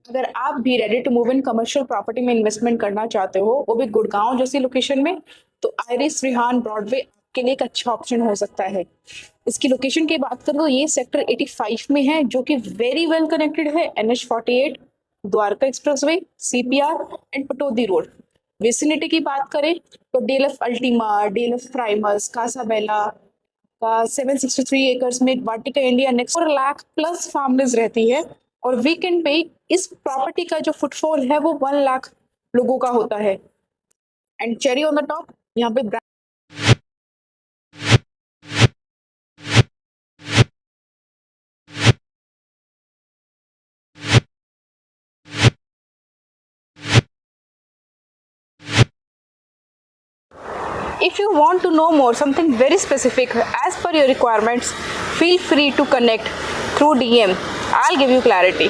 अगर आप भी ready to move in commercial property में इन्वेस्टमेंट करना चाहते हो, वो भी गुड़गांव जैसी लोकेशन में, तो आइरिस रिहान ब्रॉडवे आपके लिए एक अच्छा ऑप्शन हो सकता है। इसकी लोकेशन की बात करूँ तो ये सेक्टर 85 में है, जो कि वेरी वेल कनेक्टेड है NH48, Dwarka expressway, CPR and Pataudi road. Vicinity की बात करें तो DLF Ultima, DLF Primus, Casabella का 763 एकर्स में Vatika India Next 4 lakh plus families रहती है, और वीकेंड पे इस प्रॉपर्टी का जो फुटफॉल है वो 1 लाख लोगों का होता है। And cherry on the top, यहाँ पे if you want to know more something very specific as per your requirements, feel free to connect through DM. I'll give you clarity.